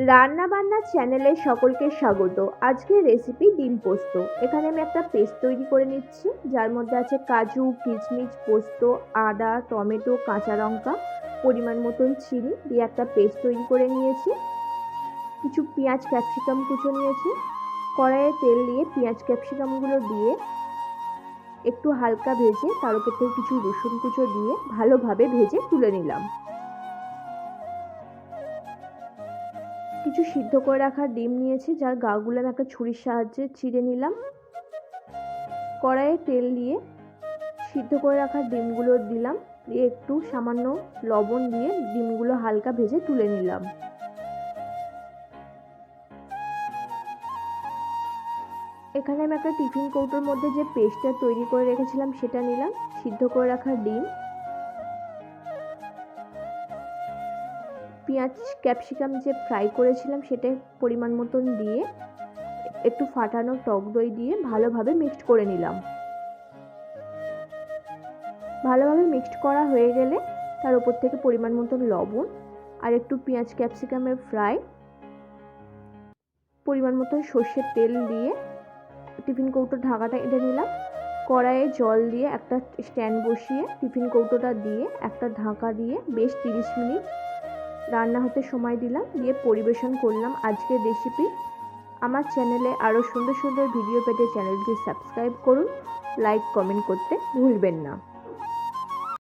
রান্না বান্না চ্যানেলে সকলকে স্বাগত। আজকের রেসিপি ডিম পোস্ত। এখানে আমি একটা পেস্ট তৈরি করে নিচ্ছি, যার মধ্যে আছে কাজু, কিশমিশ, পোস্ত, আদা, টমেটো, কাঁচা লঙ্কা, পরিমাণ মতন চিনি দিয়ে একটা পেস্ট তৈরি করে নিয়েছি। কিছু পেঁয়াজ ক্যাপসিকাম কুচো নিয়েছি। কড়াইয়ে তেল দিয়ে পেঁয়াজ ক্যাপসিকামগুলো দিয়ে একটু হালকা ভেজে তার উপর থেকে কিছু রসুন কুচো দিয়ে ভালোভাবে ভেজে তুলে নিলাম। কিছু সিদ্ধ করে রাখা ডিম নিয়েছি, যার গাগুলো আমি একটা ছুরির সাহায্যে চিড়ে নিলাম। কড়াইয়ে তেল দিয়ে সিদ্ধ করে রাখা ডিমগুলো দিলাম, দিয়ে একটু সামান্য লবণ দিয়ে ডিমগুলো হালকা ভেজে তুলে নিলাম। এখানে আমি একটা টিফিন কৌটোর মধ্যে যে পেস্টটা তৈরি করে রেখেছিলাম সেটা নিলাম, সিদ্ধ করে রাখা ডিম, পেঁয়াজ ক্যাপসিকাম যে ফ্রাই করেছিলাম সেটা পরিমাণ মতন দিয়ে একটু ফাটানো টক দই দিয়ে ভালোভাবে মিক্সড করে নিলাম। ভালোভাবে মিক্সড করা হয়ে গেলে তার উপর থেকে পরিমাণ মতন লবণ আর একটু পেঁয়াজ ক্যাপসিকামের ফ্রাই, পরিমাণ মতন সর্ষের তেল দিয়ে টিফিন কৌটোর ঢাকাটা এঁটে নিলাম। কড়াইয়ে জল দিয়ে একটা স্ট্যান্ড বসিয়ে টিফিন কৌটোটা দিয়ে একটা ঢাকা দিয়ে বেশ 30 মিনিট রান্না হতে সময় দিলাম, দিয়ে পরিবেশন করলাম আজকের রেসিপি। আমার চ্যানেলে আরও সুন্দর সুন্দর ভিডিও পেতে চ্যানেলটি সাবস্ক্রাইব করুন, লাইক কমেন্ট করতে ভুলবেন না।